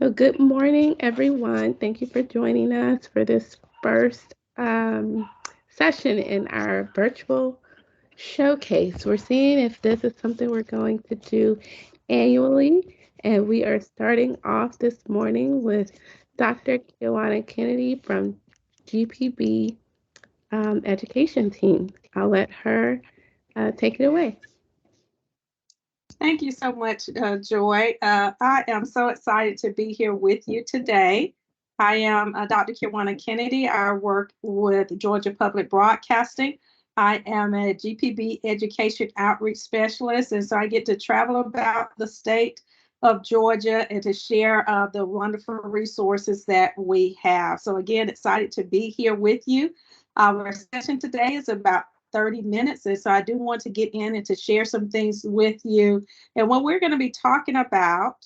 Well, good morning, everyone. Thank you for joining us for this first session in our virtual showcase. We're seeing if this is something we're going to do annually, and we are starting off this morning with Dr. Kiawana Kennedy from GPB Education Team. I'll let her take it away. Thank you so much, Joy. I am so excited to be here with you today. I am Dr. Kiawana Kennedy. I work with Georgia Public Broadcasting. I am a GPB Education Outreach Specialist, and so I get to travel about the state of Georgia and to share the wonderful resources that we have. So again, excited to be here with you. Our session today is about 30 minutes, and so I do want to get in and to share some things with you. And what we're going to be talking about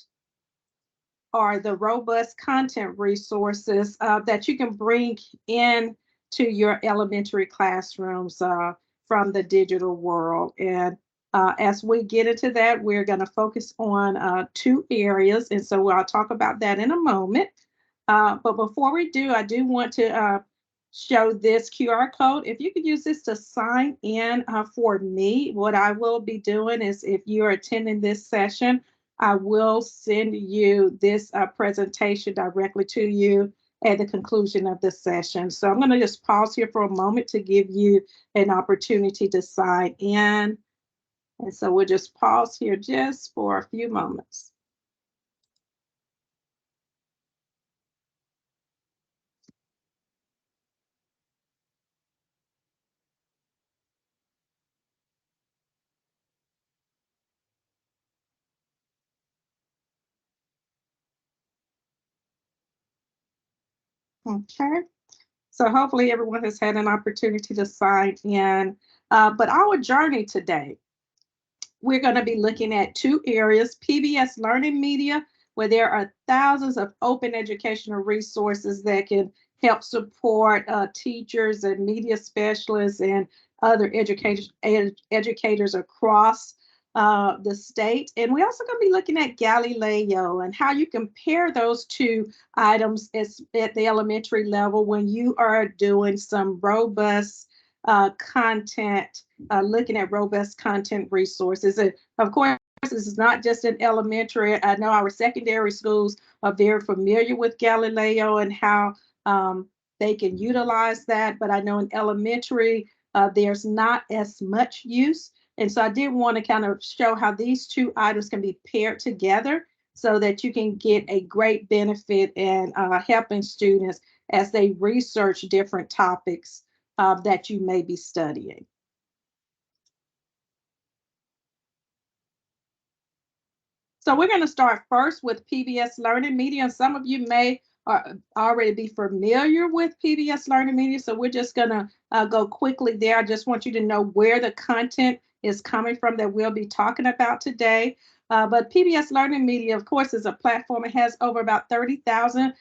are the robust content resources that you can bring in to your elementary classrooms from the digital world. And as we get into that, we're going to focus on two areas. And so I'll talk about that in a moment. But before we do, I do want to show this QR code. If you could use this to sign in for me, what I will be doing is if you're attending this session, I will send you this presentation directly to you at the conclusion of the session. So I'm going to just pause here for a moment to give you an opportunity to sign in. And so we'll just pause here just for a few moments. Okay. So hopefully everyone has had an opportunity to sign in. But our journey today, we're going to be looking at two areas: PBS Learning Media, where there are thousands of open educational resources that can help support teachers and media specialists and other educators across the state. And we're also going to be looking at Galileo and how you compare those two items at the elementary level when you are doing some robust content, looking at robust content resources. And of course, this is not just in elementary. I know our secondary schools are very familiar with Galileo and how they can utilize that. But I know in elementary, there's not as much use. And so I did want to kind of show how these two items can be paired together so that you can get a great benefit in helping students as they research different topics that you may be studying. So we're going to start first with PBS Learning Media. And some of you may already be familiar with PBS Learning Media. So we're just going to go quickly there. I just want you to know where the content is coming from that we'll be talking about today. But PBS Learning Media, of course, is a platform. It has over about 30,000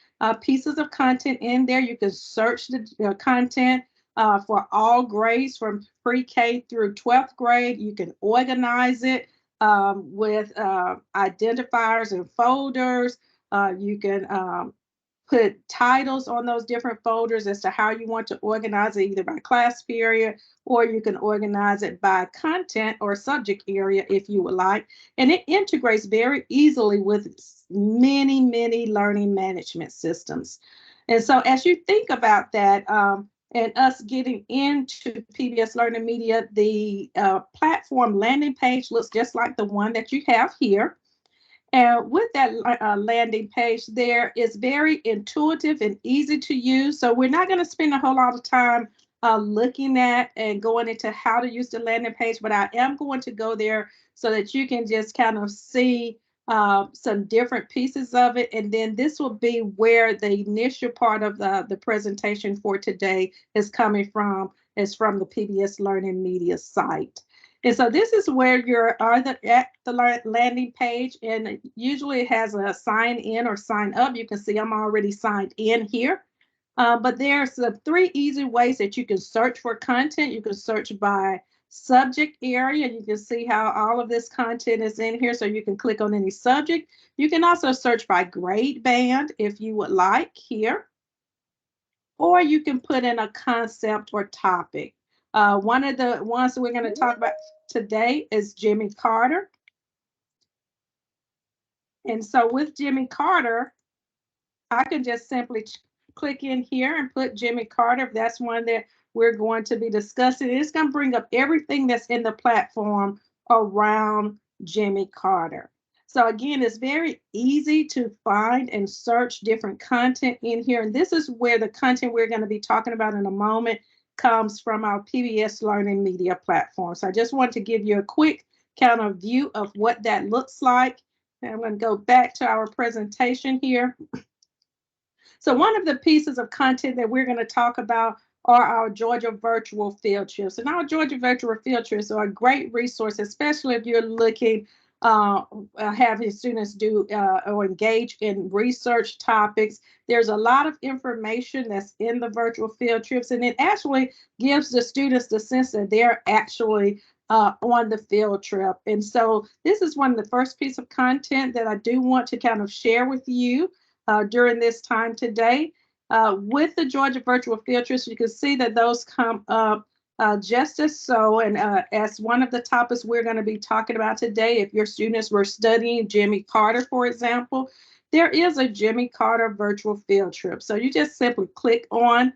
pieces of content in there. You can search the content for all grades from pre-K through 12th grade. You can organize it with identifiers and folders. You can put titles on those different folders as to how you want to organize it, either by class period, or you can organize it by content or subject area if you would like. And it integrates very easily with many, many learning management systems. And so as you think about that, and us getting into PBS Learning Media, the platform landing page looks just like the one that you have here. And with that landing page there, it's very intuitive and easy to use. So we're not going to spend a whole lot of time looking at and going into how to use the landing page, but I am going to go there so that you can just kind of see some different pieces of it. And then this will be where the initial part of the presentation for today is coming from, is from the PBS Learning Media site. And so this is where you're at the landing page, and usually it has a sign in or sign up. You can see I'm already signed in here. But there's three easy ways that you can search for content. You can search by subject area. You can see how all of this content is in here, so you can click on any subject. You can also search by grade band if you would like here, or you can put in a concept or topic. One of the ones that we're going to talk about today is Jimmy Carter. And so with Jimmy Carter, I can just simply click in here and put Jimmy Carter, if that's one that we're going to be discussing. It's going to bring up everything that's in the platform around Jimmy Carter. So again, it's very easy to find and search different content in here. And this is where the content we're going to be talking about in a moment comes from our PBS Learning Media platform. So I just want to give you a quick kind of view of what that looks like. And I'm going to go back to our presentation here. So one of the pieces of content that we're going to talk about are our Georgia virtual field trips. And our Georgia virtual field trips are a great resource, especially if you're looking having students do or engage in research topics. There's a lot of information that's in the virtual field trips, and it actually gives the students the sense that they're actually on the field trip. And so this is one of the first piece of content that I do want to kind of share with you during this time today. With the Georgia virtual field trips, you can see that those come up just as so. And as one of the topics we're going to be talking about today, if your students were studying Jimmy Carter, for example, there is a Jimmy Carter virtual field trip. So you just simply click on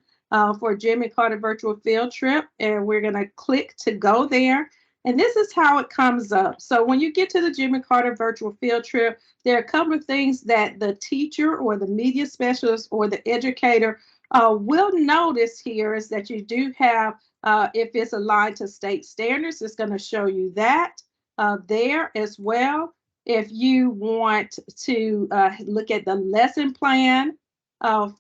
for Jimmy Carter virtual field trip, and we're going to click to go there. And this is how it comes up. So when you get to the Jimmy Carter virtual field trip, there are a couple of things that the teacher or the media specialist or the educator will notice here is that you do have, if it's aligned to state standards, it's going to show you that there as well. If you want to look at the lesson plan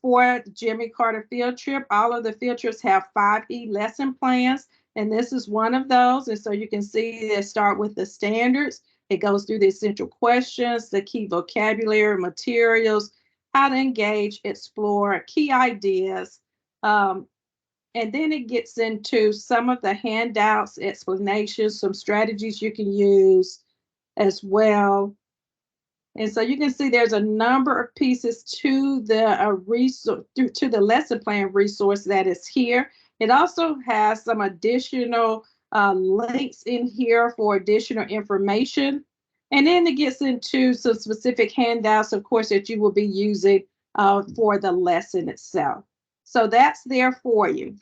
for Jimmy Carter field trip, all of the field trips have 5E lesson plans. And this is one of those. And so you can see they start with the standards. It goes through the essential questions, the key vocabulary, materials, how to engage, explore, key ideas. And then it gets into some of the handouts, explanations, some strategies you can use as well. And so you can see there's a number of pieces to the resource, to the lesson plan resource that is here. It also has some additional links in here for additional information. And then it gets into some specific handouts, of course, that you will be using for the lesson itself. So that's there for you.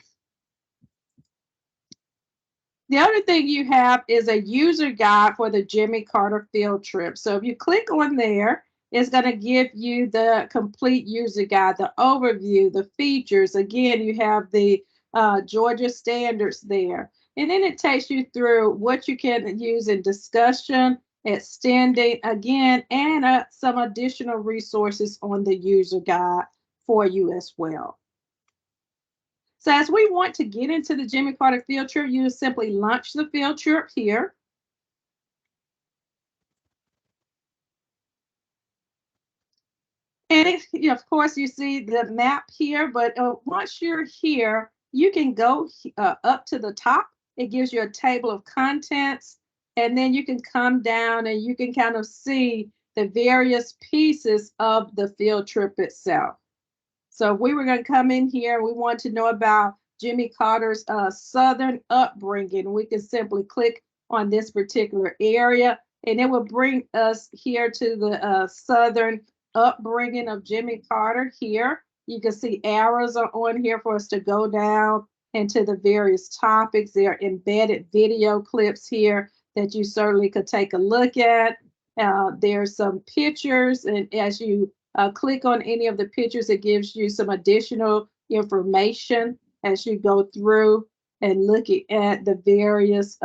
The other thing you have is a user guide for the Jimmy Carter field trip. So if you click on there, it's going to give you the complete user guide, the overview, the features. Again, you have the Georgia standards there. And then it takes you through what you can use in discussion, extending again, and some additional resources on the user guide for you as well. So as we want to get into the Jimmy Carter field trip, you simply launch the field trip here. And of course, you see the map here, but once you're here, you can go up to the top. It gives you a table of contents, and then you can come down and you can kind of see the various pieces of the field trip itself. So if we were going to come in here, we want to know about Jimmy Carter's Southern upbringing. We can simply click on this particular area, and it will bring us here to the Southern upbringing of Jimmy Carter here. You can see arrows are on here for us to go down into the various topics. There are embedded video clips here that you certainly could take a look at. There's some pictures, and as you click on any of the pictures, it gives you some additional information as you go through and look at the various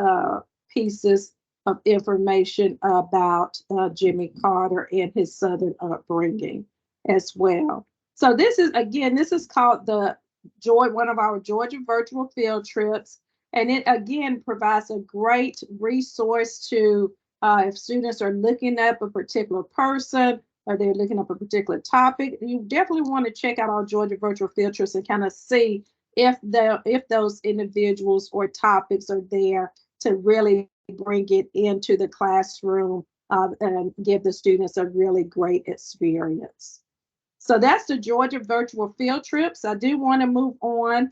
pieces of information about Jimmy Carter and his Southern upbringing as well. So this is, again, this is called one of our Georgia virtual field trips. And it, again, provides a great resource to if students are looking up a particular person, or they're looking up a particular topic, you definitely want to check out our Georgia virtual field trips and kind of see if those individuals or topics are there to really bring it into the classroom and give the students a really great experience. So that's the Georgia virtual field trips. I do want to move on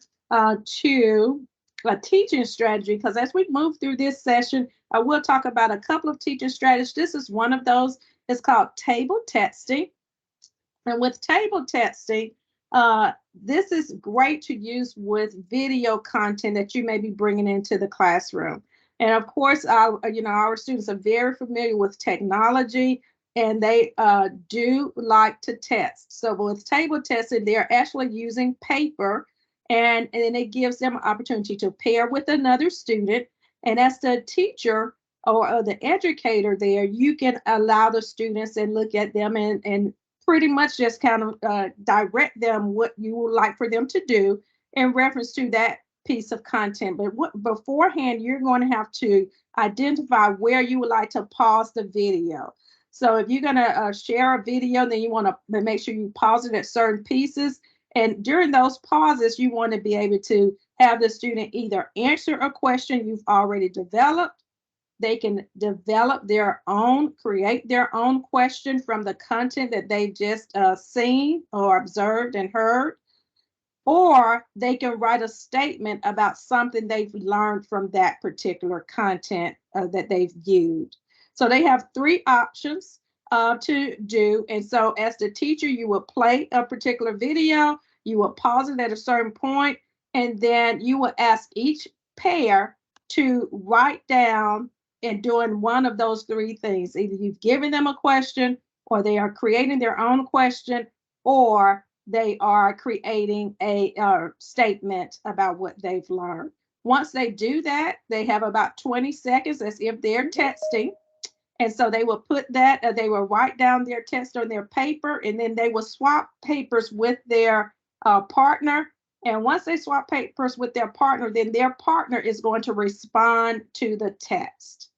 to a teaching strategy, because as we move through this session, I will talk about a couple of teaching strategies. This is one of those. It's called table texting. And with table texting, this is great to use with video content that you may be bringing into the classroom. And of course, our students are very familiar with technology, and they do like to test. So with table testing, they're actually using paper, and it gives them an opportunity to pair with another student. And as the teacher or the educator there, you can allow the students and look at them and pretty much just kind of direct them what you would like for them to do in reference to that piece of content. But beforehand, you're going to have to identify where you would like to pause the video. So if you're going to share a video, then you want to make sure you pause it at certain pieces. And during those pauses, you want to be able to have the student either answer a question you've already developed. They can develop their own, create their own question from the content that they've just seen or observed and heard. Or they can write a statement about something they've learned from that particular content that they've viewed. So they have three options to do. And so as the teacher, you will play a particular video, you will pause it at a certain point, and then you will ask each pair to write down and doing one of those three things. Either you've given them a question, or they are creating their own question, or they are creating a statement about what they've learned. Once they do that, they have about 20 seconds as if they're texting. And so they will put that, they will write down their text on their paper, and then they will swap papers with their partner. And once they swap papers with their partner, then their partner is going to respond to the text.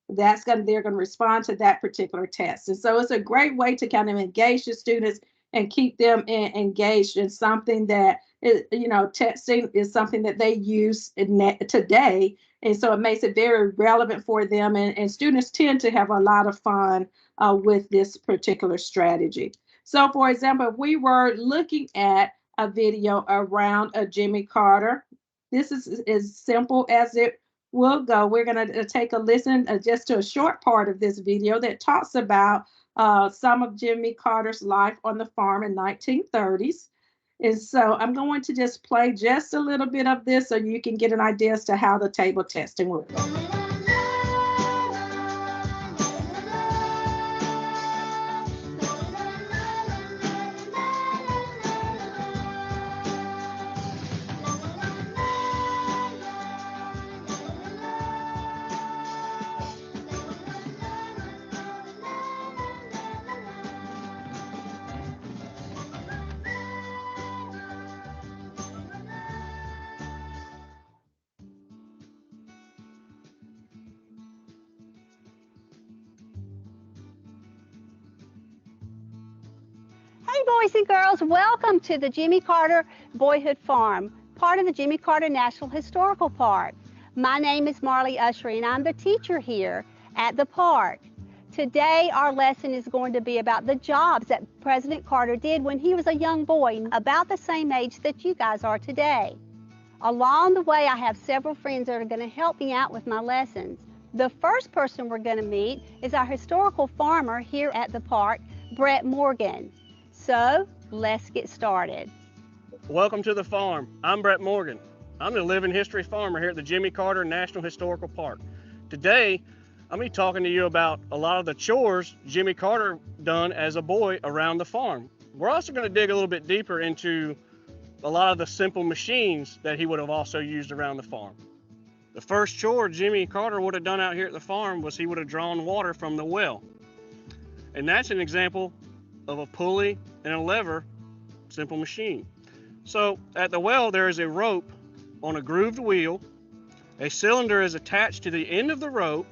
They're going to respond to that particular test. And so it's a great way to kind of engage the students and keep them engaged in something that is, texting is something that they use today. And so it makes it very relevant for them. And students tend to have a lot of fun with this particular strategy. So for example, if we were looking at a video around a Jimmy Carter, this is as simple as it will go. We're going to take a listen just to a short part of this video that talks about some of Jimmy Carter's life on the farm in 1930s. And so I'm going to just play just a little bit of this so you can get an idea as to how the table testing will go. Hey boys and girls, welcome to the Jimmy Carter Boyhood Farm, part of the Jimmy Carter National Historical Park. My name is Marley Usher and I'm the teacher here at the park. Today our lesson is going to be about the jobs that President Carter did when he was a young boy, about the same age that you guys are today. Along the way I have several friends that are going to help me out with my lessons. The first person we're going to meet is our historical farmer here at the park, Brett Morgan. So, let's get started. Welcome to the farm. I'm Brett Morgan. I'm the living history farmer here at the Jimmy Carter National Historical Park. Today, I'm going to be talking to you about a lot of the chores Jimmy Carter done as a boy around the farm. We're also going to dig a little bit deeper into a lot of the simple machines that he would have also used around the farm. The first chore Jimmy Carter would have done out here at the farm was he would have drawn water from the well. And that's an example of a pulley and a lever simple machine. So at the well there is a rope on a grooved wheel. A cylinder is attached to the end of the rope.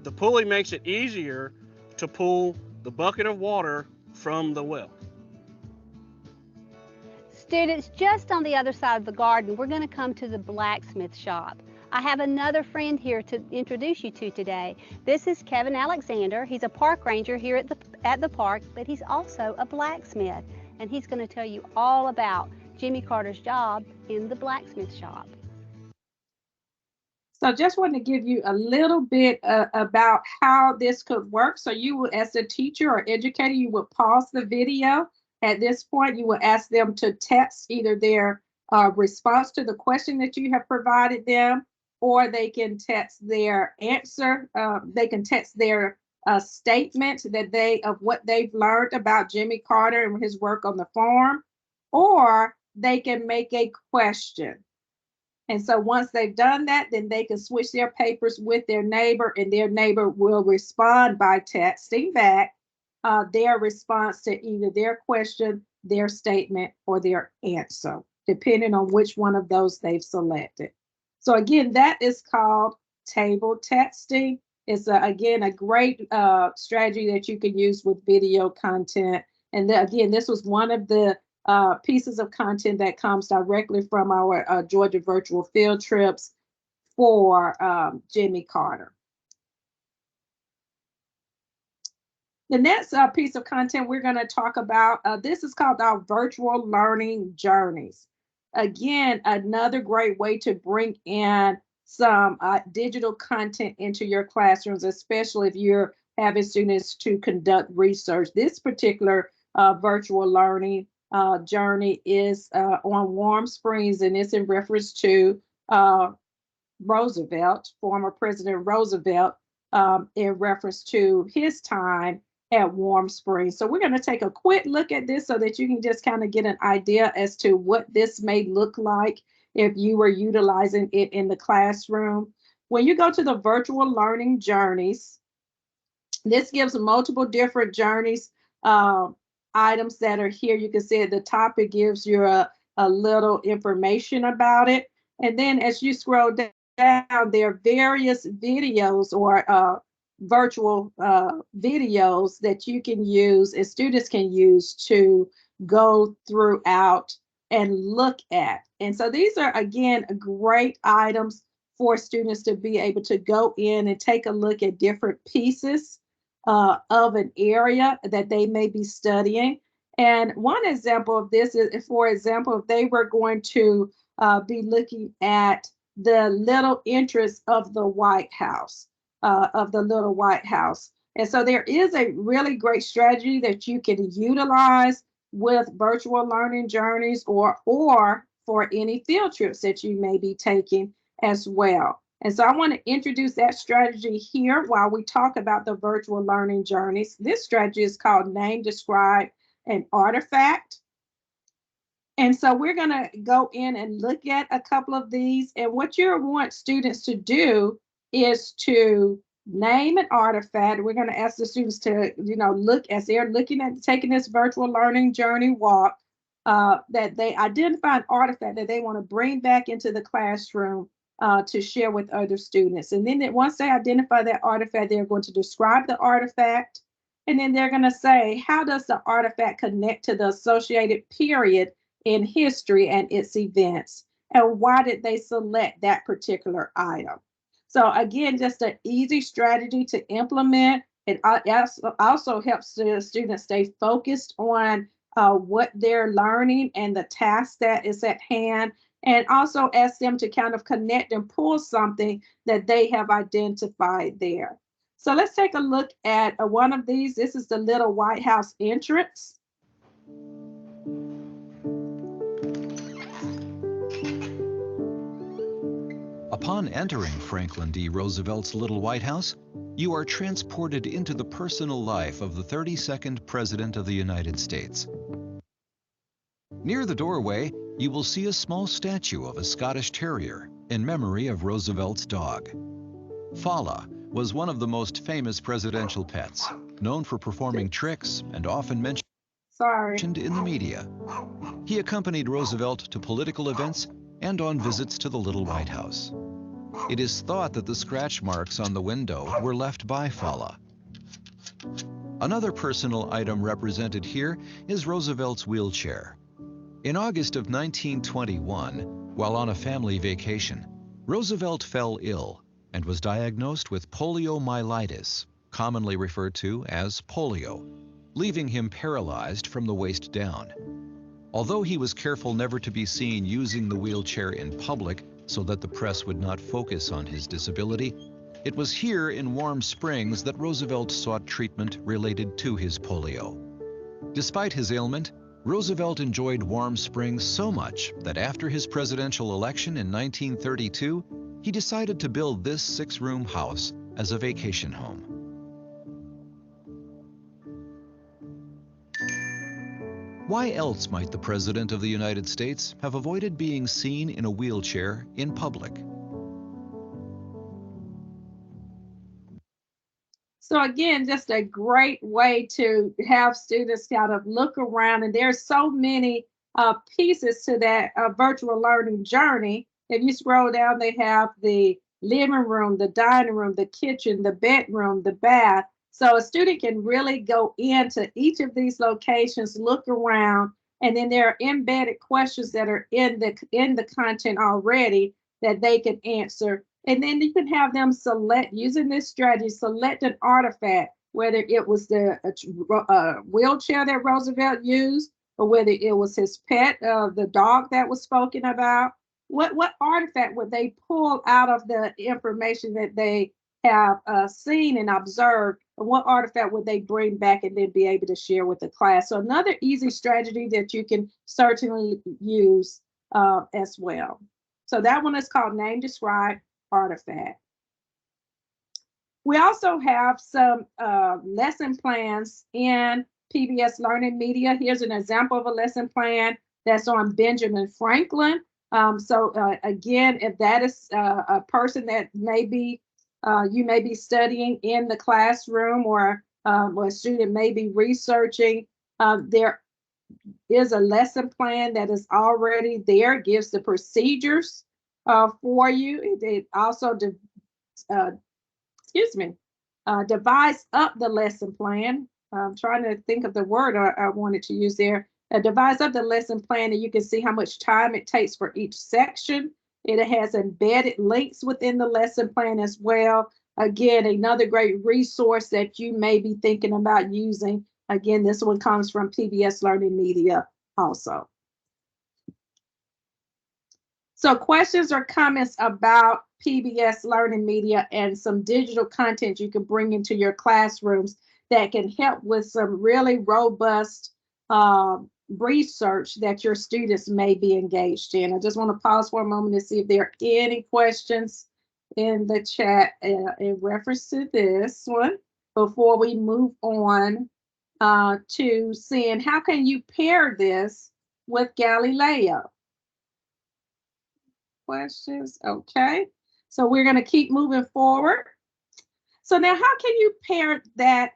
The pulley makes it easier to pull the bucket of water from the well. Students, just on the other side of the garden, we're going to come to the blacksmith shop. I have another friend here to introduce you to today. This is Kevin Alexander. He's a park ranger here at the park, but he's also a blacksmith, and he's going to tell you all about Jimmy Carter's job in the blacksmith shop. So just want to give you a little bit about how this could work. So you will, as a teacher or educator, you would pause the video. At this point, you will ask them to text either their response to the question that you have provided them, or they can text their answer. They can text their statement of what they've learned about Jimmy Carter and his work on the farm, or they can make a question. And so once they've done that, then they can switch their papers with their neighbor, and their neighbor will respond by texting back their response to either their question, their statement, or their answer, depending on which one of those they've selected. So again, that is called table texting. It's again a great strategy that you can use with video content. And again, this was one of the pieces of content that comes directly from our Georgia virtual field trips for Jimmy Carter. The next piece of content we're going to talk about, this is called our virtual learning journeys. Again, another great way to bring in some digital content into your classrooms, especially if you're having students to conduct research. This particular virtual learning journey is on Warm Springs, and it's in reference to Roosevelt, former President Roosevelt, in reference to his time at Warm Springs. So we're going to take a quick look at this so that you can just kind of get an idea as to what this may look like if you were utilizing it in the classroom. When you go to the virtual learning journeys, this gives multiple different journeys, items that are here. You can see at the top, it gives you a little information about it. And then as you scroll down, there are various videos or virtual videos that you can use and students can use to go throughout and look at. And so these are, again, great items for students to be able to go in and take a look at different pieces of an area that they may be studying. And one example of this is, for example, if they were going to be looking at the little entrance of the White House, And so there is a really great strategy that you can utilize with virtual learning journeys or for any field trips that you may be taking as well. And so I want to introduce that strategy here while we talk about the virtual learning journeys. This strategy is called Name, Describe, and Artifact. And so we're going to go in and look at a couple of these. And what you want students to do is to name an artifact. We're going to ask the students to, look as they're looking at taking this virtual learning journey walk, that they identify an artifact that they want to bring back into the classroom to share with other students. And then once they identify that artifact, they're going to describe the artifact. And then they're going to say, how does the artifact connect to the associated period in history and its events? And why did they select that particular item? So again, just an easy strategy to implement. It also helps the students stay focused on what they're learning and the task that is at hand, and also ask them to kind of connect and pull something that they have identified there. So let's take a look at one of these. This is the little White House entrance. Upon entering Franklin D. Roosevelt's Little White House, you are transported into the personal life of the 32nd President of the United States. Near the doorway, you will see a small statue of a Scottish Terrier in memory of Roosevelt's dog. Fala was one of the most famous presidential pets, known for performing tricks and often mentioned in the media. He accompanied Roosevelt to political events and on visits to the Little White House. It is thought that the scratch marks on the window were left by Fala. Another personal item represented here is Roosevelt's wheelchair. In August of 1921, while on a family vacation, Roosevelt fell ill and was diagnosed with poliomyelitis, commonly referred to as polio, leaving him paralyzed from the waist down. Although he was careful never to be seen using the wheelchair in public so that the press would not focus on his disability, it was here in Warm Springs that Roosevelt sought treatment related to his polio. Despite his ailment, Roosevelt enjoyed Warm Springs so much that after his presidential election in 1932, he decided to build this 6-room house as a vacation home. Why else might the President of the United States have avoided being seen in a wheelchair in public? So again, just a great way to have students kind of look around, and there's so many pieces to that virtual learning journey. If you scroll down, they have the living room, the dining room, the kitchen, the bedroom, the bath. So a student can really go into each of these locations, look around, and then there are embedded questions that are in the content already that they can answer. And then you can have them select, using this strategy, select an artifact, whether it was the wheelchair that Roosevelt used, or whether it was his pet, the dog that was spoken about. What artifact would they pull out of the information that they have seen and observed? And what artifact would they bring back and then be able to share with the class? So another easy strategy that you can certainly use as well. So that one is called Name, Describe, Artifact. We also have some lesson plans in PBS Learning Media. Here's an example of a lesson plan that's on Benjamin Franklin. Again, if that is a person that maybe you may be studying in the classroom, or a student may be researching, there is a lesson plan that is already there. It gives the procedures for you. It also divide up the lesson plan. I'm trying to think of the word I wanted to use there. Divides up the lesson plan, and you can see how much time it takes for each section. It has embedded links within the lesson plan as well. Again, another great resource that you may be thinking about using. Again, this one comes from PBS Learning Media also. So questions or comments about PBS Learning Media and some digital content you can bring into your classrooms that can help with some really robust research that your students may be engaged in. I just want to pause for a moment to see if there are any questions in the chat in reference to this one before we move on to seeing how can you pair this with Galileo. Questions? Okay, so we're going to keep moving forward. So now, how can you pair that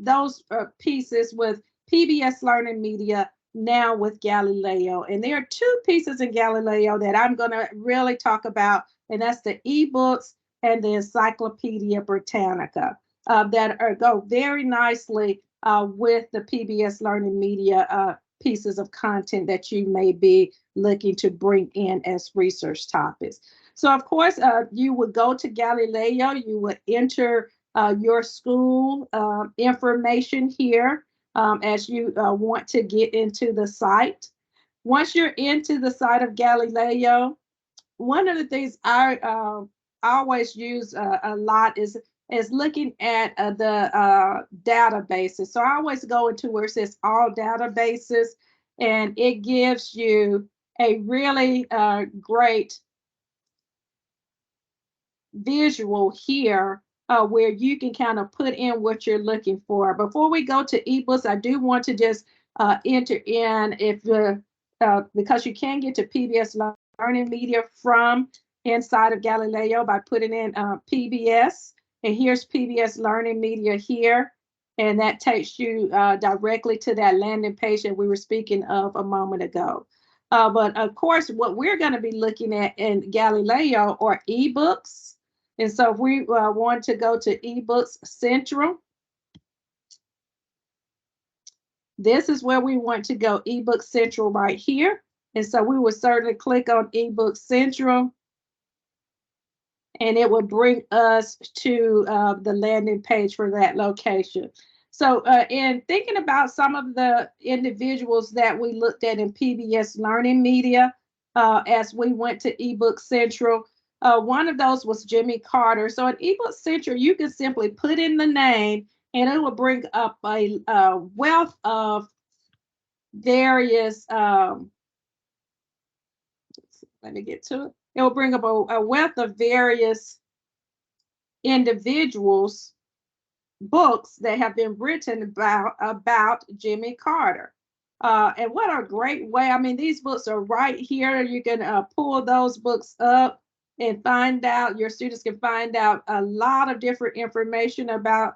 those pieces with PBS Learning Media now with Galileo? And there are two pieces in Galileo that I'm going to really talk about, and that's the ebooks and the Encyclopedia Britannica that go very nicely with the PBS Learning Media pieces of content that you may be looking to bring in as research topics. So of course, you would go to Galileo, you would enter your school information here as you want to get into the site. Once you're into the site of Galileo, one of the things I always use a lot is looking at the databases. So I always go into where it says all databases, and it gives you a really great visual here where you can kind of put in what you're looking for. Before we go to ebooks, I do want to just enter in if because you can get to PBS Learning Media from inside of Galileo by putting in PBS, and here's PBS Learning Media here, and that takes you directly to that landing page that we were speaking of a moment ago. But of course, what we're going to be looking at in Galileo are ebooks. And so if we want to go to eBooks Central, this is where we want to go, eBooks Central right here. And so we will certainly click on eBooks Central. and it will bring us to the landing page for that location. So in thinking about some of the individuals that we looked at in PBS Learning Media as we went to eBook Central, one of those was Jimmy Carter. So in eBook Central, you can simply put in the name and it will bring up a wealth of various, let me get to it. It will bring up a wealth of various individuals' books that have been written about Jimmy Carter. And what a great way. I mean, these books are right here. You can pull those books up and find out, your students can find out a lot of different information about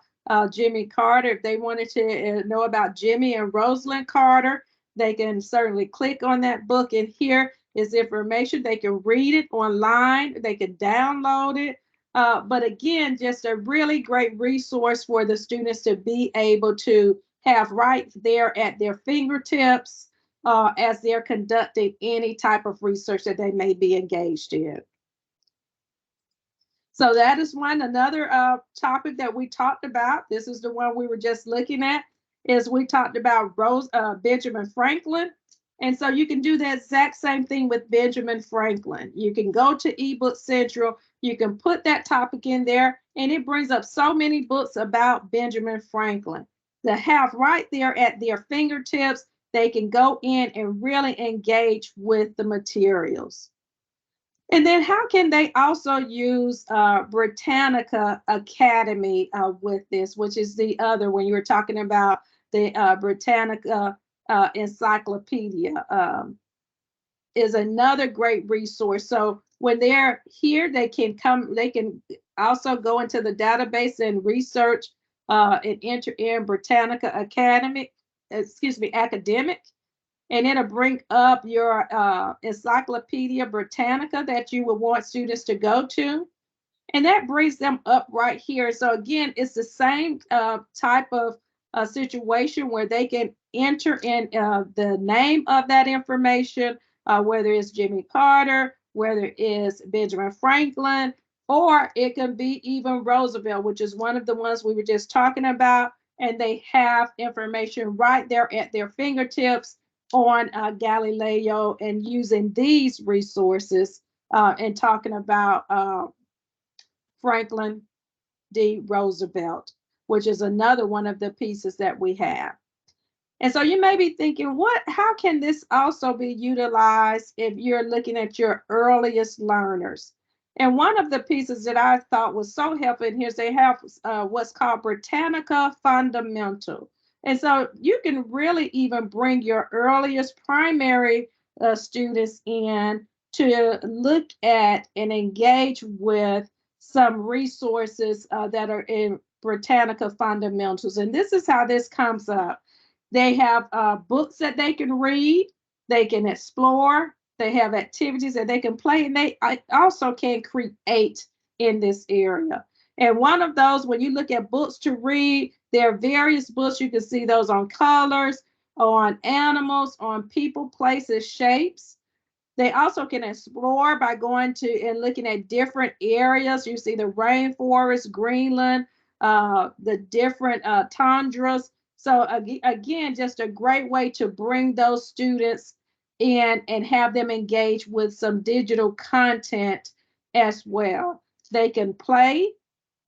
Jimmy Carter. If they wanted to know about Jimmy and Rosalind Carter, they can certainly click on that book, and here is information. They can read it online, they can download it. But again, just a really great resource for the students to be able to have right there at their fingertips as they're conducting any type of research that they may be engaged in. So that is another topic that we talked about. This is the one we were just looking at, is we talked about Benjamin Franklin. And so you can do the exact same thing with Benjamin Franklin. You can go to eBook Central, you can put that topic in there, and it brings up so many books about Benjamin Franklin. To have right there at their fingertips, they can go in and really engage with the materials. And then how can they also use Britannica Academy with this, which is the other, when you were talking about the Britannica Encyclopedia is another great resource. So when they're here, they can also go into the database and research and enter in Britannica academic, and it'll bring up your Encyclopedia Britannica that you would want students to go to. And that brings them up right here. So again, it's the same type of situation where they can enter in the name of that information, whether it's Jimmy Carter, whether it's Benjamin Franklin, or it can be even Roosevelt, which is one of the ones we were just talking about. And they have information right there at their fingertips on Galileo, and using these resources and talking about Franklin D. Roosevelt, which is another one of the pieces that we have. And so you may be thinking, how can this also be utilized if you're looking at your earliest learners? And one of the pieces that I thought was so helpful in here is they have what's called Britannica Fundamental. And so you can really even bring your earliest primary students in to look at and engage with some resources that are in Britannica Fundamentals. And this is how this comes up. They have books that they can read, they can explore, they have activities that they can play, and they also can create in this area. And one of those, when you look at books to read, there are various books. You can see those on colors, on animals, on people, places, shapes. They also can explore by going to and looking at different areas. You see the rainforest, Greenland, the different tundras. So again, just a great way to bring those students in and have them engage with some digital content as well. They can play,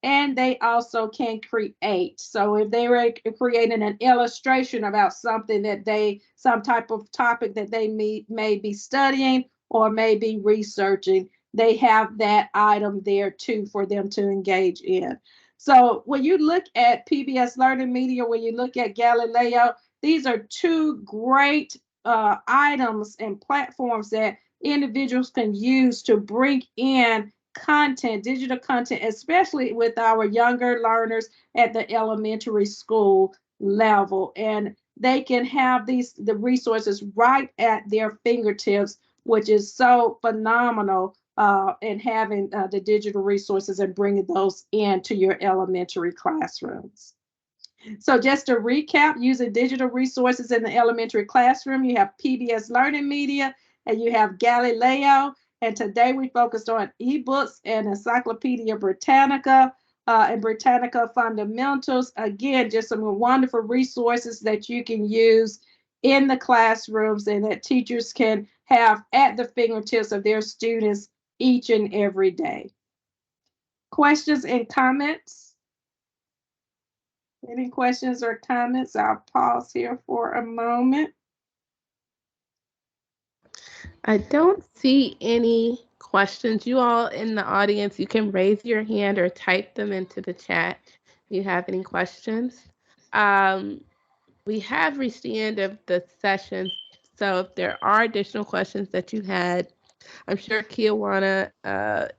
and they also can create. So if they were creating an illustration about something that some type of topic that they may be studying or may be researching, they have that item there too for them to engage in. So when you look at PBS Learning Media, when you look at Galileo, these are two great items and platforms that individuals can use to bring in content, digital content, especially with our younger learners at the elementary school level. And they can have the resources right at their fingertips, which is so phenomenal in having the digital resources and bringing those into your elementary classrooms. So just to recap, using digital resources in the elementary classroom, you have PBS Learning Media and you have Galileo. And today we focused on ebooks and Encyclopedia Britannica and Britannica Fundamentals. Again, just some wonderful resources that you can use in the classrooms and that teachers can have at the fingertips of their students each and every day. Questions and comments? Any questions or comments? I'll pause here for a moment. I don't see any questions. You all in the audience, you can raise your hand or type them into the chat if you have any questions. We have reached the end of the session, so if there are additional questions that you had, I'm sure Kiawana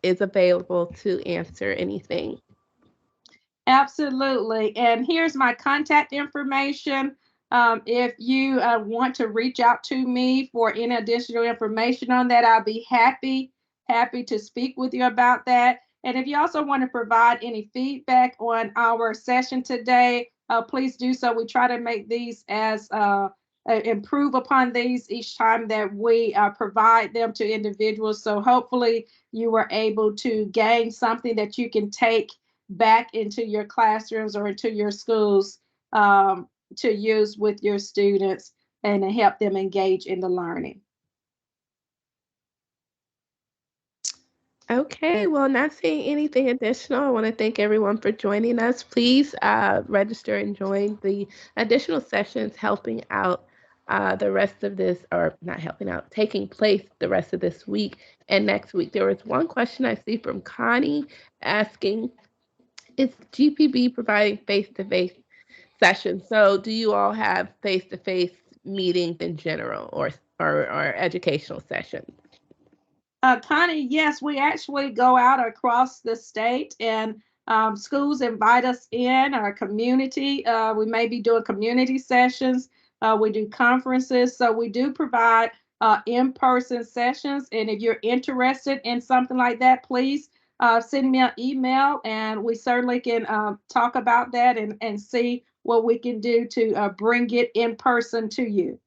is available to answer anything. Absolutely. And here's my contact information. If you want to reach out to me for any additional information on that, I'll be happy to speak with you about that. And if you also want to provide any feedback on our session today, please do so. We try to make these as improve upon these each time that we provide them to individuals. So hopefully you were able to gain something that you can take back into your classrooms or into your schools to use with your students and to help them engage in the learning. Okay, well, not seeing anything additional, I want to thank everyone for joining us. Please register and join the additional sessions helping out the rest of this, or not helping out, taking place the rest of this week and next week. There was one question I see from Connie asking, is GPB providing face-to-face sessions? So do you all have face-to-face meetings in general or educational sessions? Connie, yes, we actually go out across the state and schools invite us in our community. We may be doing community sessions. We do conferences. So we do provide in-person sessions. And if you're interested in something like that, please send me an email and we certainly can talk about that and see what we can do to bring it in person to you.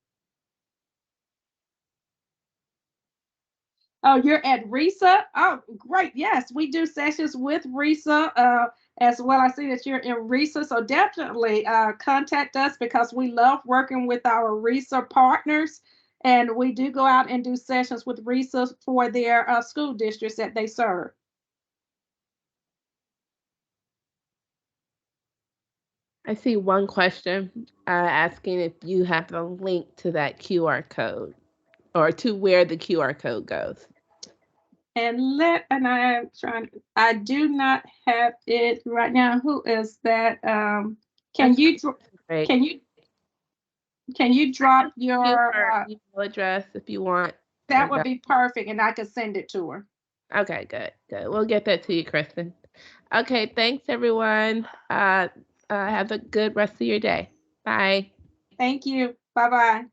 Oh, you're at RISA? Oh, great. Yes, we do sessions with RISA as well. I see that you're in RISA. So definitely contact us because we love working with our RISA partners. And we do go out and do sessions with RISA for their school districts that they serve. I see one question asking if you have the link to that QR code or to where the QR code goes. And I do not have it right now. Who is that? Can you drop your email address if you want? That would be perfect, and I could send it to her. Okay, good. We'll get that to you, Kristen. Okay, thanks everyone. Have a good rest of your day. Bye. Thank you. Bye-bye.